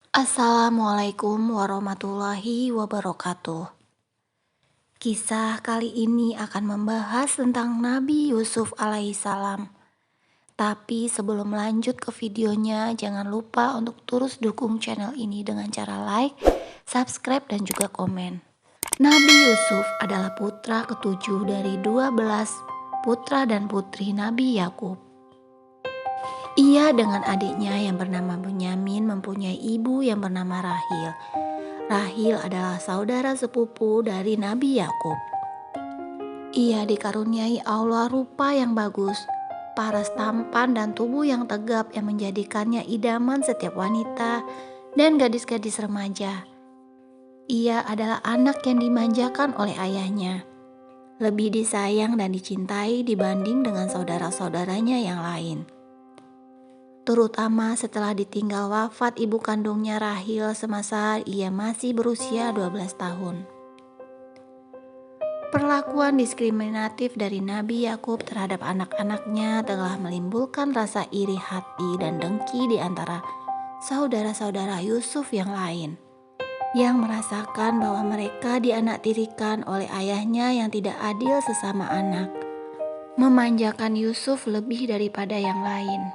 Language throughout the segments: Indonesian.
Assalamualaikum warahmatullahi wabarakatuh. Kisah kali ini akan membahas tentang Nabi Yusuf alaihissalam. Tapi sebelum lanjut ke videonya, jangan lupa untuk terus dukung channel ini dengan cara like, subscribe, dan juga komen. Nabi Yusuf adalah putra ketujuh dari 12 putra dan putri Nabi Yakub. Ia dengan adiknya yang bernama Bunyamin mempunyai ibu yang bernama Rahil. Rahil adalah saudara sepupu dari Nabi Yakub. Ia dikaruniai Allah rupa yang bagus, paras tampan dan tubuh yang tegap yang menjadikannya idaman setiap wanita dan gadis-gadis remaja. Ia adalah anak yang dimanjakan oleh ayahnya, lebih disayang dan dicintai dibanding dengan saudara-saudaranya yang lain. Terutama setelah ditinggal wafat ibu kandungnya Rahil semasa ia masih berusia 12 tahun. Perlakuan diskriminatif dari Nabi Yakub terhadap anak-anaknya telah menimbulkan rasa iri hati dan dengki di antara saudara-saudara Yusuf yang lain, yang merasakan bahwa mereka dianaktirikan oleh ayahnya yang tidak adil sesama anak, memanjakan Yusuf lebih daripada yang lain.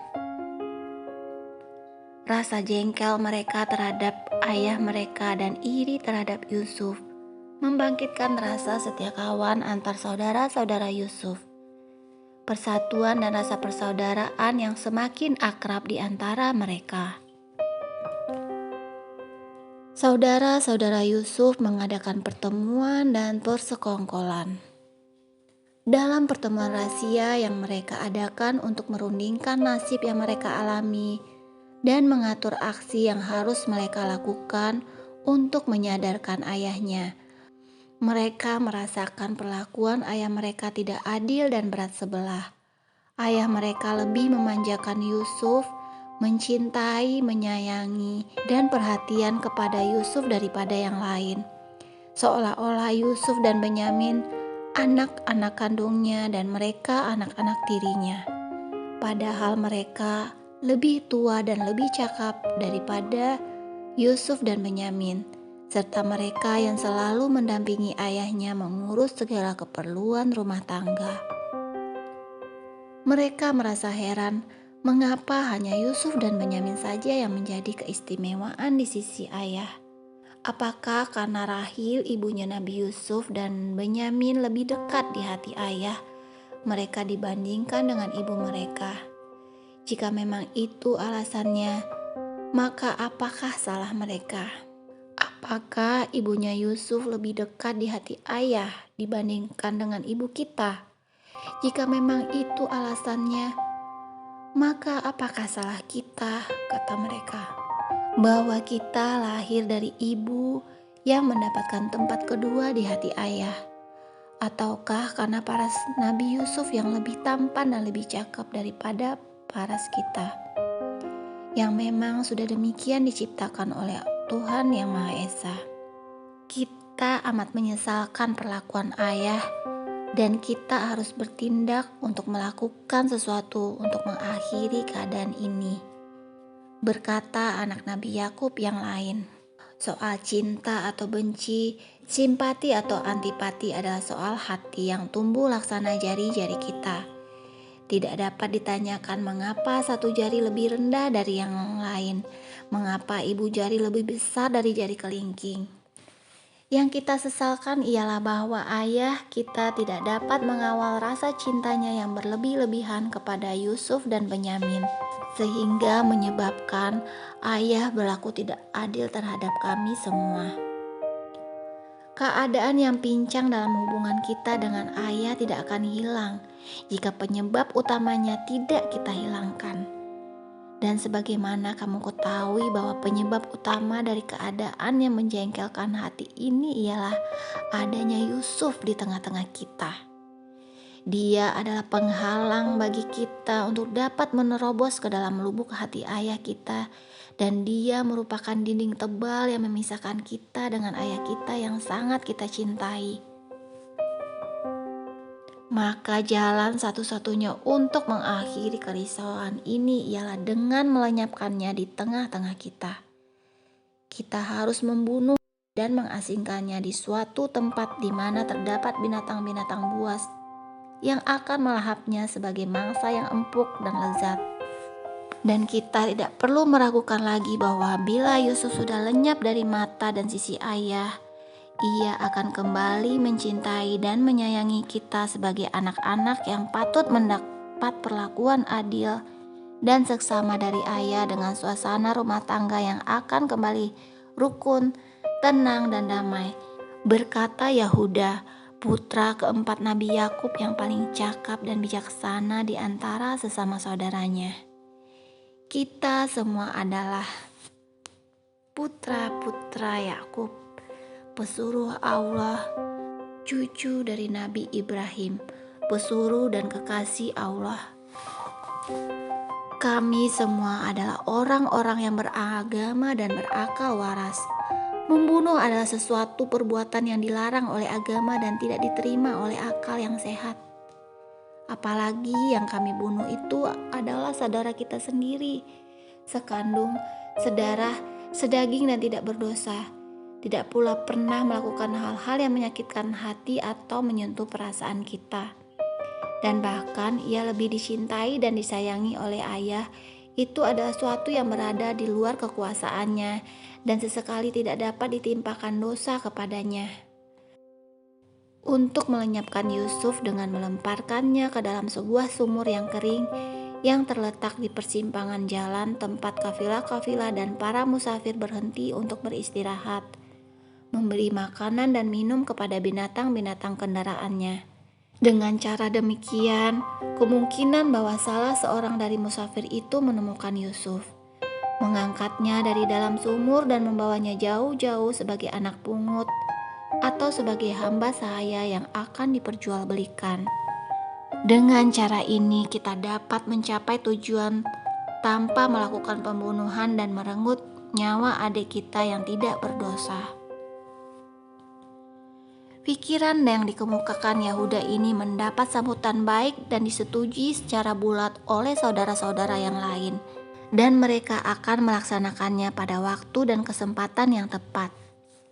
Rasa jengkel mereka terhadap ayah mereka dan iri terhadap Yusuf membangkitkan rasa setia kawan antar saudara-saudara Yusuf. Persatuan dan rasa persaudaraan yang semakin akrab di antara mereka. Saudara-saudara Yusuf mengadakan pertemuan dan persekongkolan. Dalam pertemuan rahasia yang mereka adakan untuk merundingkan nasib yang mereka alami dan mengatur aksi yang harus mereka lakukan untuk menyadarkan ayahnya. Mereka merasakan perlakuan ayah mereka tidak adil dan berat sebelah. Ayah mereka lebih memanjakan Yusuf, mencintai, menyayangi, dan perhatian kepada Yusuf daripada yang lain. Seolah-olah Yusuf dan Benyamin anak-anak kandungnya dan mereka anak-anak tirinya. Padahal mereka lebih tua dan lebih cakap daripada Yusuf dan Benyamin, serta mereka yang selalu mendampingi ayahnya mengurus segala keperluan rumah tangga. Mereka merasa heran mengapa hanya Yusuf dan Benyamin saja yang menjadi keistimewaan di sisi ayah. Apakah karena Rahil ibunya Nabi Yusuf dan Benyamin lebih dekat di hati ayah mereka dibandingkan dengan ibu mereka? Jika memang itu alasannya, maka apakah salah mereka? Apakah ibunya Yusuf lebih dekat di hati ayah dibandingkan dengan ibu kita? Jika memang itu alasannya, maka apakah salah kita, kata mereka, bahwa kita lahir dari ibu yang mendapatkan tempat kedua di hati ayah? Ataukah karena paras Nabi Yusuf yang lebih tampan dan lebih cakep daripada paras kita, yang memang sudah demikian diciptakan oleh Tuhan Yang Maha Esa? Kita amat menyesalkan perlakuan ayah dan kita harus bertindak untuk melakukan sesuatu untuk mengakhiri keadaan ini, berkata anak Nabi Yakub yang lain. Soal cinta atau benci, simpati atau antipati adalah soal hati yang tumbuh laksana jari-jari kita. Tidak dapat ditanyakan mengapa satu jari lebih rendah dari yang lain, mengapa ibu jari lebih besar dari jari kelingking. Yang kita sesalkan ialah bahwa ayah kita tidak dapat mengawal rasa cintanya yang berlebih-lebihan kepada Yusuf dan Benyamin, sehingga menyebabkan ayah berlaku tidak adil terhadap kami semua. Keadaan yang pincang dalam hubungan kita dengan ayah tidak akan hilang jika penyebab utamanya tidak kita hilangkan. Dan sebagaimana kamu ketahui bahwa penyebab utama dari keadaan yang menjengkelkan hati ini ialah adanya Yusuf di tengah-tengah kita. Dia adalah penghalang bagi kita untuk dapat menerobos ke dalam lubuk hati ayah kita, dan dia merupakan dinding tebal yang memisahkan kita dengan ayah kita yang sangat kita cintai. Maka jalan satu-satunya untuk mengakhiri kerisauan ini ialah dengan melenyapkannya di tengah-tengah kita. kita harus membunuh dan mengasingkannya di suatu tempat di mana terdapat binatang-binatang buas yang akan melahapnya sebagai mangsa yang empuk dan lezat. Dan kita tidak perlu meragukan lagi bahwa bila Yusuf sudah lenyap dari mata dan sisi ayah, ia akan kembali mencintai dan menyayangi kita sebagai anak-anak yang patut mendapat perlakuan adil dan seksama dari ayah, dengan suasana rumah tangga yang akan kembali rukun, tenang, dan damai. Berkata Yahuda, putra keempat Nabi Yakub yang paling cakap dan bijaksana di antara sesama saudaranya. Kita semua adalah putra-putra Yakub, pesuruh Allah, cucu dari Nabi Ibrahim, pesuruh dan kekasih Allah. Kami semua adalah orang-orang yang beragama dan berakal waras. Membunuh adalah sesuatu perbuatan yang dilarang oleh agama dan tidak diterima oleh akal yang sehat. Apalagi yang kami bunuh itu adalah saudara kita sendiri, sekandung, sedarah, sedaging dan tidak berdosa. Tidak pula pernah melakukan hal-hal yang menyakitkan hati atau menyentuh perasaan kita. Dan bahkan ia lebih dicintai dan disayangi oleh ayah. Itu adalah suatu yang berada di luar kekuasaannya dan sesekali tidak dapat ditimpakan dosa kepadanya. Untuk melenyapkan Yusuf dengan melemparkannya ke dalam sebuah sumur yang kering yang terletak di persimpangan jalan tempat kafilah-kafilah dan para musafir berhenti untuk beristirahat, memberi makanan dan minum kepada binatang-binatang kendaraannya. Dengan cara demikian, kemungkinan bahwa salah seorang dari musafir itu menemukan Yusuf, mengangkatnya dari dalam sumur dan membawanya jauh-jauh sebagai anak pungut atau sebagai hamba sahaya yang akan diperjualbelikan. Dengan cara ini kita dapat mencapai tujuan tanpa melakukan pembunuhan dan merenggut nyawa adik kita yang tidak berdosa. Pikiran yang dikemukakan Yahuda ini mendapat sambutan baik dan disetujui secara bulat oleh saudara-saudara yang lain, dan mereka akan melaksanakannya pada waktu dan kesempatan yang tepat.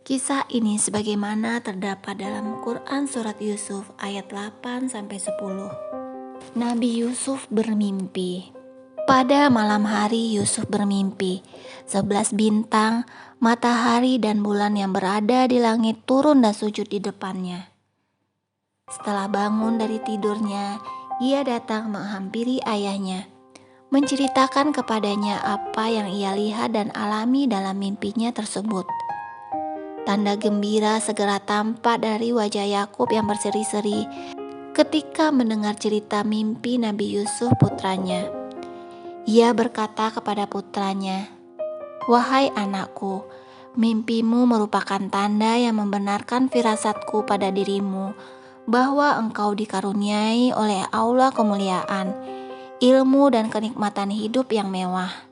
Kisah ini sebagaimana terdapat dalam Quran Surat Yusuf ayat 8-10. Nabi Yusuf bermimpi. Pada malam hari Yusuf bermimpi, 11 bintang, matahari dan bulan yang berada di langit turun dan sujud di depannya. Setelah bangun dari tidurnya, ia datang menghampiri ayahnya, menceritakan kepadanya apa yang ia lihat dan alami dalam mimpinya tersebut. Tanda gembira segera tampak dari wajah Yakub yang berseri-seri ketika mendengar cerita mimpi Nabi Yusuf putranya. Ia berkata kepada putranya, "Wahai anakku, mimpimu merupakan tanda yang membenarkan firasatku pada dirimu bahwa engkau dikaruniai oleh Allah kemuliaan, ilmu dan kenikmatan hidup yang mewah.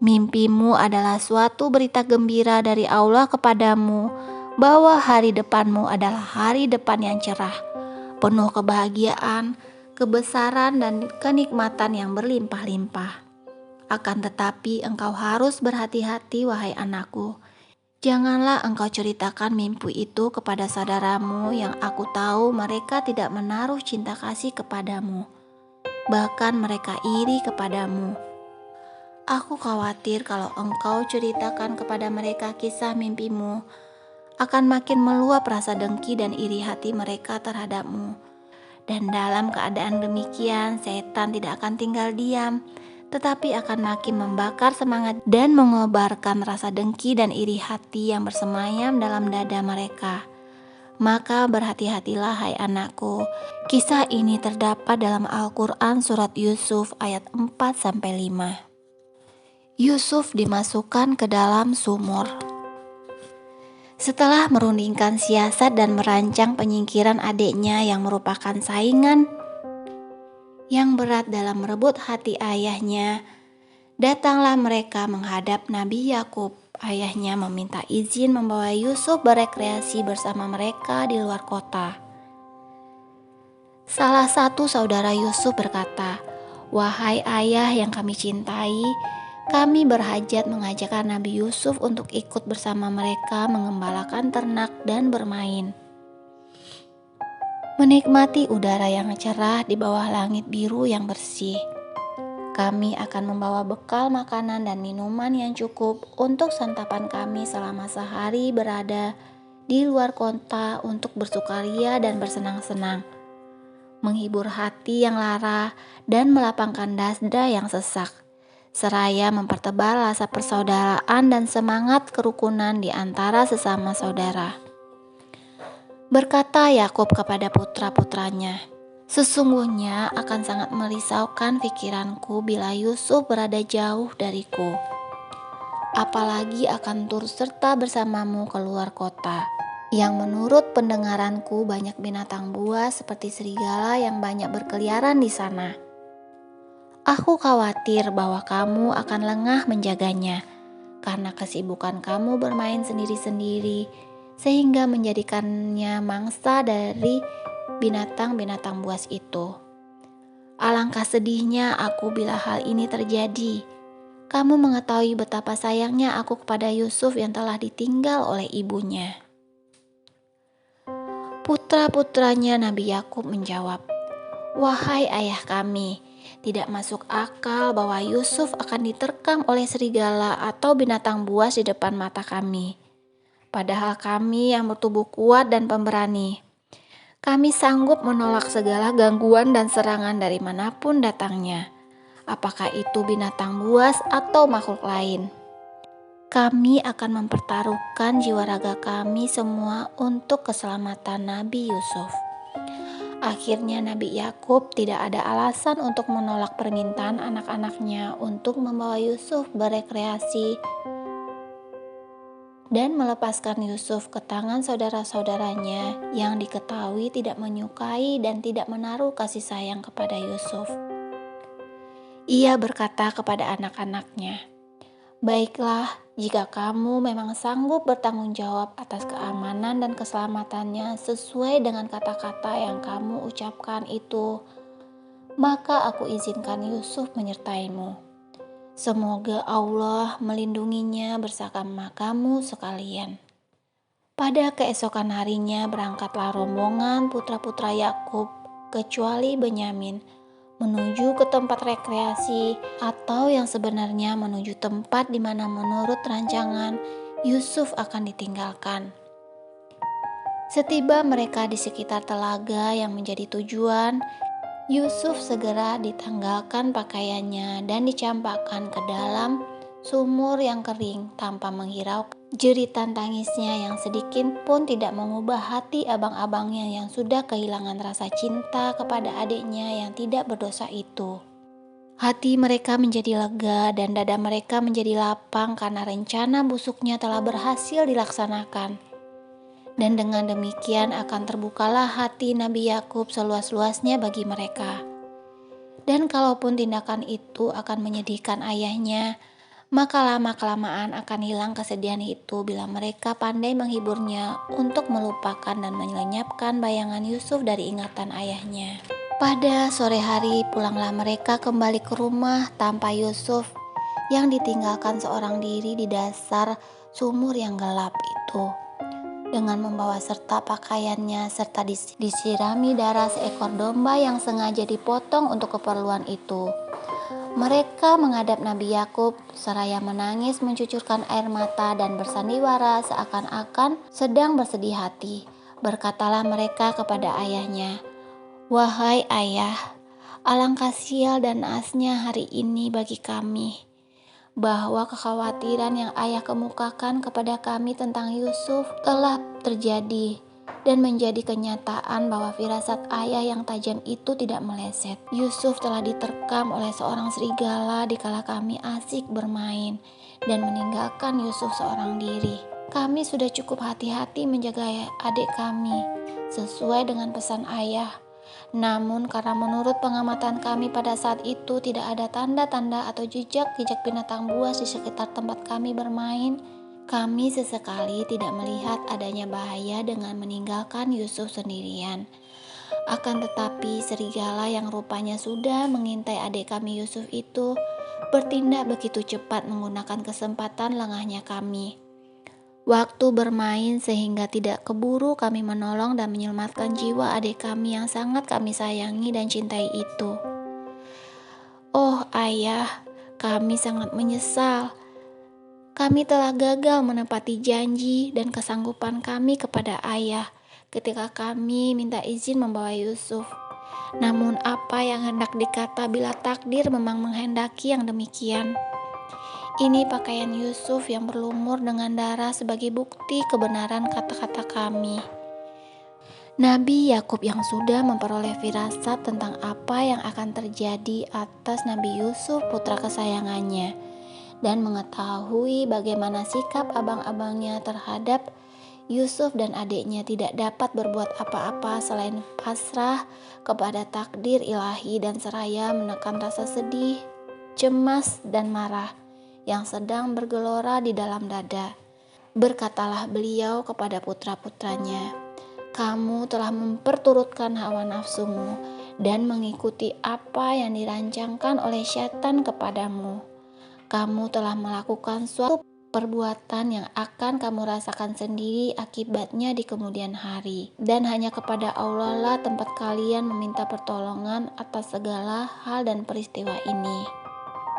Mimpimu adalah suatu berita gembira dari Allah kepadamu bahwa hari depanmu adalah hari depan yang cerah, penuh kebahagiaan, kebesaran dan kenikmatan yang berlimpah-limpah. Akan tetapi engkau harus berhati-hati wahai anakku. Janganlah engkau ceritakan mimpi itu kepada saudaramu yang aku tahu mereka tidak menaruh cinta kasih kepadamu. Bahkan mereka iri kepadamu. Aku khawatir kalau engkau ceritakan kepada mereka kisah mimpimu, akan makin meluap rasa dengki dan iri hati mereka terhadapmu. Dan dalam keadaan demikian, setan tidak akan tinggal diam, tetapi akan makin membakar semangat dan mengobarkan rasa dengki dan iri hati yang bersemayam dalam dada mereka. Maka berhati-hatilah hai anakku." Kisah ini terdapat dalam Al-Quran Surat Yusuf ayat 4-5. Yusuf dimasukkan ke dalam sumur. Setelah merundingkan siasat dan merancang penyingkiran adiknya yang merupakan saingan yang berat dalam merebut hati ayahnya, datanglah mereka menghadap Nabi Yakub. Ayahnya meminta izin membawa Yusuf berekreasi bersama mereka di luar kota. Salah satu saudara Yusuf berkata, "Wahai ayah yang kami cintai, Kami berhajat mengajak Nabi Yusuf untuk ikut bersama mereka mengembalakan ternak dan bermain. Menikmati udara yang cerah di bawah langit biru yang bersih. Kami akan membawa bekal makanan dan minuman yang cukup untuk santapan kami selama sehari berada di luar kota untuk bersukaria dan bersenang-senang, menghibur hati yang lara dan melapangkan dada yang sesak, seraya mempertebal rasa persaudaraan dan semangat kerukunan di antara sesama saudara. Berkata Yakub kepada putra-putranya, "Sesungguhnya akan sangat merisaukan pikiranku bila Yusuf berada jauh dariku. Apalagi akan turut serta bersamamu keluar kota, yang menurut pendengaranku banyak binatang buas seperti serigala yang banyak berkeliaran di sana. Aku khawatir bahwa kamu akan lengah menjaganya, karena kesibukan kamu bermain sendiri-sendiri, sehingga menjadikannya mangsa dari binatang-binatang buas itu. Alangkah sedihnya aku bila hal ini terjadi. Kamu mengetahui betapa sayangnya aku kepada Yusuf yang telah ditinggal oleh ibunya." Putra-putranya Nabi Yakub menjawab, "Wahai ayah kami, tidak masuk akal bahwa Yusuf akan diterkam oleh serigala atau binatang buas di depan mata kami. Padahal kami yang bertubuh kuat dan pemberani. Kami sanggup menolak segala gangguan dan serangan dari manapun datangnya, apakah itu binatang buas atau makhluk lain. Kami akan mempertaruhkan jiwa raga kami semua untuk keselamatan Nabi Yusuf." Akhirnya Nabi Yakub tidak ada alasan untuk menolak permintaan anak-anaknya untuk membawa Yusuf berekreasi dan melepaskan Yusuf ke tangan saudara-saudaranya yang diketahui tidak menyukai dan tidak menaruh kasih sayang kepada Yusuf. Ia berkata kepada anak-anaknya, "Baiklah, jika kamu memang sanggup bertanggung jawab atas keamanan dan keselamatannya sesuai dengan kata-kata yang kamu ucapkan itu, maka aku izinkan Yusuf menyertaimu. Semoga Allah melindunginya bersama kamu sekalian." Pada keesokan harinya berangkatlah rombongan putra-putra Yakub, kecuali Benyamin, menuju ke tempat rekreasi atau yang sebenarnya menuju tempat di mana menurut rancangan Yusuf akan ditinggalkan. Setiba mereka di sekitar telaga yang menjadi tujuan, Yusuf segera ditanggalkan pakaiannya dan dicampakkan ke dalam sumur yang kering tanpa menghiraukan jeritan tangisnya yang sedikit pun tidak mengubah hati abang-abangnya yang sudah kehilangan rasa cinta kepada adiknya yang tidak berdosa itu. Hati mereka menjadi lega dan dada mereka menjadi lapang karena rencana busuknya telah berhasil dilaksanakan. Dan dengan demikian akan terbukalah hati Nabi Yakub seluas-luasnya bagi mereka. Dan kalaupun tindakan itu akan menyedihkan ayahnya, maka lama-kelamaan akan hilang kesedihan itu bila mereka pandai menghiburnya untuk melupakan dan melenyapkan bayangan Yusuf dari ingatan ayahnya. Pada sore hari pulanglah mereka kembali ke rumah tanpa Yusuf yang ditinggalkan seorang diri di dasar sumur yang gelap itu, dengan membawa serta pakaiannya serta disirami darah seekor domba yang sengaja dipotong untuk keperluan itu. Mereka menghadap Nabi Yakub seraya menangis mencucurkan air mata dan bersandiwara seakan-akan sedang bersedih hati. Berkatalah mereka kepada ayahnya, "Wahai ayah, alangkah sial dan naasnya hari ini bagi kami, bahwa kekhawatiran yang ayah kemukakan kepada kami tentang Yusuf telah terjadi dan menjadi kenyataan bahwa firasat ayah yang tajam itu tidak meleset. Yusuf telah diterkam oleh seorang serigala dikala kami asik bermain dan meninggalkan Yusuf seorang diri. Kami sudah cukup hati-hati menjaga adik kami sesuai dengan pesan ayah. Namun karena menurut pengamatan kami pada saat itu tidak ada tanda-tanda atau jejak-jejak binatang buas di sekitar tempat kami bermain, kami sesekali tidak melihat adanya bahaya dengan meninggalkan Yusuf sendirian. Akan tetapi serigala yang rupanya sudah mengintai adik kami Yusuf itu bertindak begitu cepat menggunakan kesempatan lengahnya kami. Waktu bermain sehingga tidak keburu kami menolong dan menyelamatkan jiwa adik kami yang sangat kami sayangi dan cintai itu. Oh ayah, kami sangat menyesal. Kami telah gagal menepati janji dan kesanggupan kami kepada ayah ketika kami minta izin membawa Yusuf. Namun apa yang hendak dikata bila takdir memang menghendaki yang demikian? Ini pakaian Yusuf yang berlumur dengan darah sebagai bukti kebenaran kata-kata kami. Nabi Yakub yang sudah memperoleh firasat tentang apa yang akan terjadi atas Nabi Yusuf putra kesayangannya dan mengetahui bagaimana sikap abang-abangnya terhadap Yusuf dan adiknya tidak dapat berbuat apa-apa selain pasrah kepada takdir ilahi dan seraya menekan rasa sedih, cemas, dan marah yang sedang bergelora di dalam dada. Berkatalah beliau kepada putra-putranya, "Kamu telah memperturutkan hawa nafsumu dan mengikuti apa yang dirancangkan oleh syaitan kepadamu. Kamu telah melakukan suatu perbuatan yang akan kamu rasakan sendiri akibatnya di kemudian hari. Dan hanya kepada Allah lah tempat kalian meminta pertolongan atas segala hal dan peristiwa ini."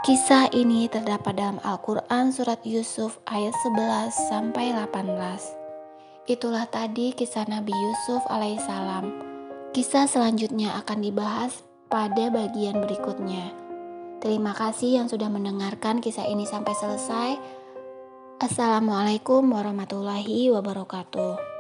Kisah ini terdapat dalam Al-Quran Surat Yusuf ayat 11-18. Itulah tadi kisah Nabi Yusuf alaihissalam. Kisah selanjutnya akan dibahas pada bagian berikutnya. Terima kasih yang sudah mendengarkan kisah ini sampai selesai. Assalamualaikum warahmatullahi wabarakatuh.